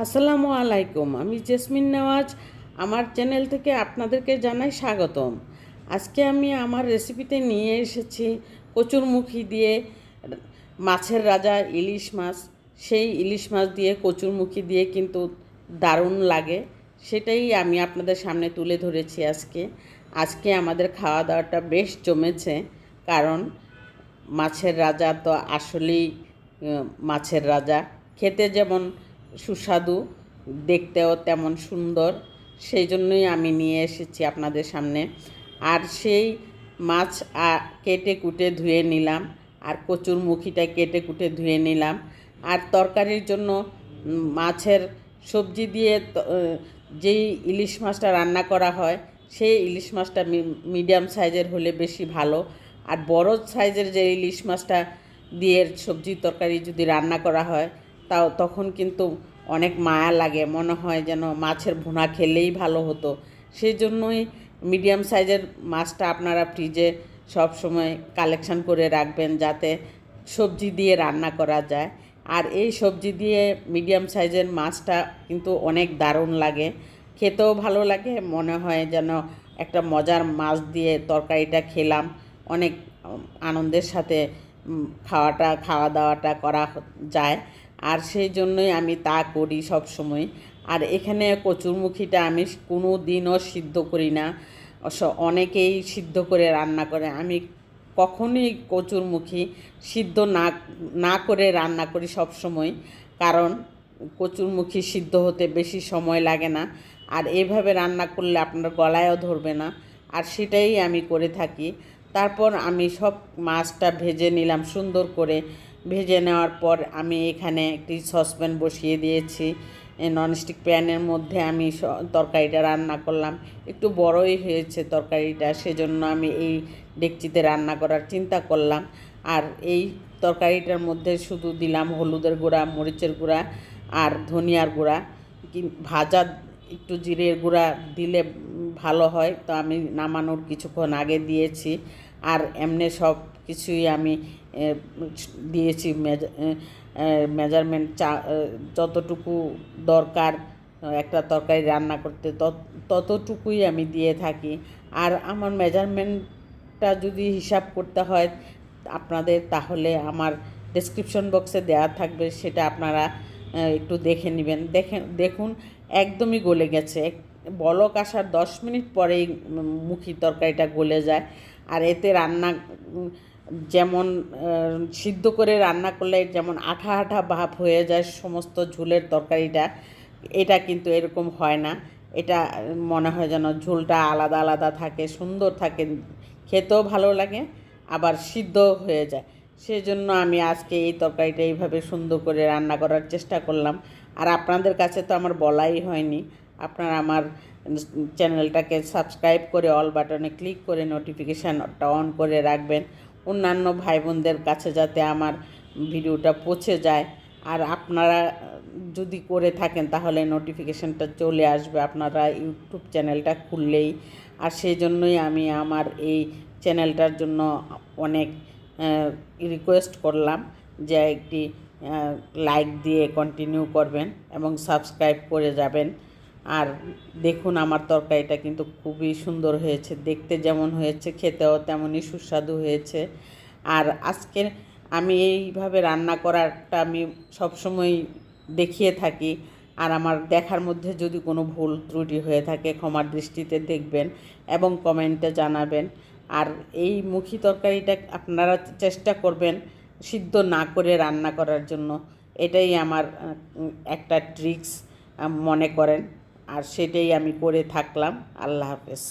আসসালামু আলাইকুম। আমি জেসমিন নেওয়াজ আমার চ্যানেল থেকে আপনাদেরকে জানাই স্বাগতম। আজকে আমি আমার রেসিপিতে নিয়ে এসেছি কচুরমুখী দিয়ে মাছের রাজা ইলিশ মাছ। সেই ইলিশ মাছ দিয়ে কচুরমুখী দিয়ে কিন্তু দারুণ লাগে, সেটাই আমি আপনাদের সামনে তুলে ধরেছি আজকে আমাদের খাওয়া দাওয়াটা বেশ জমেছে, কারণ মাছের রাজা তো আসলেই মাছের রাজা। খেতে যেমন সুস্বাদু, দেখতেও তেমন সুন্দর, সেই জন্যই আমি নিয়ে এসেছি আপনাদের সামনে। আর সেই মাছ কেটে কুটে ধুয়ে নিলাম, আর কচুরমুখীটা কেটে কুটে ধুয়ে নিলাম। আর তরকারির জন্য মাছের সবজি দিয়ে যেই ইলিশ মাছটা রান্না করা হয়, সেই ইলিশ মাছটা মিডিয়াম সাইজের হলে বেশি ভালো। আর বড় সাইজের যে ইলিশ মাছটা দিয়ে সবজি তরকারি যদি রান্না করা হয়, তখন কিন্তু অনেক মায়া লাগে, মনে হয় যেন মাছের ভুনা খেলেই ভালো হতো। সেই জন্যই মিডিয়াম সাইজের মাছটা আপনারা ফ্রিজে সব সময় কালেকশন করে রাখবেন, যাতে সবজি দিয়ে রান্না করা যায়। আর এই সবজি দিয়ে মিডিয়াম সাইজের মাছটা কিন্তু অনেক দারুণ লাগে, খেতেও ভালো লাগে, মনে হয় যেন একটা মজার মাছ দিয়ে তরকারিটা খেলাম। অনেক আনন্দের সাথে খাওয়া দাওয়াটা করা যায়, আর সেই জন্যই আমি তা করি সব সময়। আর এখানে কচুরমুখীটা আমি কোনো দিনও সিদ্ধ করি না, অনেকেই সিদ্ধ করে রান্না করে। আমি কখনোই কচুরমুখী সিদ্ধ না করে রান্না করি সব সময়, কারণ কচুরমুখী সিদ্ধ হতে বেশি সময় লাগে না, আর এইভাবে রান্না করলে আপনার গলায়ও ধরবে না, আর সেটাই আমি করে থাকি। তারপর আমি সব মাছটা ভেজে নিলাম সুন্দর করে। ভেজে নেওয়ার পর আমি এখানে একটি সসপ্যান বসিয়ে দিয়েছি। ননস্টিক প্যানের মধ্যে আমি তরকারিটা রান্না করলাম। একটু বড়ই হয়েছে তরকারিটা, সেজন্য আমি এই ডেকচিতে রান্না করার চিন্তা করলাম। আর এই তরকারিটার মধ্যে শুধু দিলাম হলুদের গুঁড়া, মরিচের গুঁড়া আর ধনিয়ার গুঁড়া। ভাজা একটু জিরের গুঁড়া দিলে ভালো হয়, তো আমি নামানোর কিছুক্ষণ আগে দিয়েছি। আর এমনি সব কিছুই আমি দিয়েছি মেজারমেন্ট, যতটুকু দরকার একটা তরকারি রান্না করতে ততটুকুই আমি দিয়ে থাকি। আর আমার মেজারমেন্টটা যদি হিসাব করতে হয় আপনাদের, তাহলে আমার ডেসক্রিপশন বক্সে দেওয়া থাকবে, সেটা আপনারা একটু দেখে নেবেন। দেখুন একদমই গলে গেছে। বলক আসার 10 মিনিট পরেই মুখী তরকারিটা গলে যায়। আর এতে রান্না যেমন সিদ্ধ করে রান্না করলে যেমন আঠা আঠা ভাব হয়ে যায় সমস্ত ঝোলের তরকারিটা, এটা কিন্তু এরকম হয় না। এটা মনে হয় যেন ঝোলটা আলাদা আলাদা থাকে, সুন্দর থাকে, খেতেও ভালো লাগে, আবার সিদ্ধ হয়ে যায়। সেই জন্য আমি আজকে এই তরকারিটা এইভাবে সুন্দর করে রান্না করার চেষ্টা করলাম। আর আপনাদের কাছে তো আমার বলাই হয়নি, আপনারা আমার চ্যানেলটাকে সাবস্ক্রাইব করে অল বাটনে ক্লিক করে নোটিফিকেশানটা অন করে রাখবেন, অন্যান্য ভাই বোনদের কাছে যাতে আমার ভিডিওটা পৌঁছে যায়। আর আপনারা যদি করে থাকেন তাহলে নোটিফিকেশানটা চলে আসবে আপনারা ইউটিউব চ্যানেলটা খুললেই। আর সেই জন্যই আমি আমার এই চ্যানেলটার জন্য অনেক রিকোয়েস্ট করলাম যে একটি লাইক দিয়ে কন্টিনিউ করবেন এবং সাবস্ক্রাইব করে যাবেন। আর দেখুন আমার তরকারিটা কিন্তু খুবই সুন্দর হয়েছে, দেখতে যেমন হয়েছে খেতেও তেমনই সুস্বাদু হয়েছে। আর আজকে আমি এইভাবে রান্না করাটা আমি সবসময় দেখিয়ে থাকি। আর আমার দেখার মধ্যে যদি কোনো ভুল ত্রুটি হয়ে থাকে ক্ষমার দৃষ্টিতে দেখবেন এবং কমেন্টে জানাবেন। আর এই মুখী তরকারিটা আপনারা চেষ্টা করবেন সিদ্ধ না করে রান্না করার জন্য, এটাই আমার একটা ট্রিক্স মনে করেন, আর সেটাই আমি করে থাকলাম। আল্লাহ হাফেজ।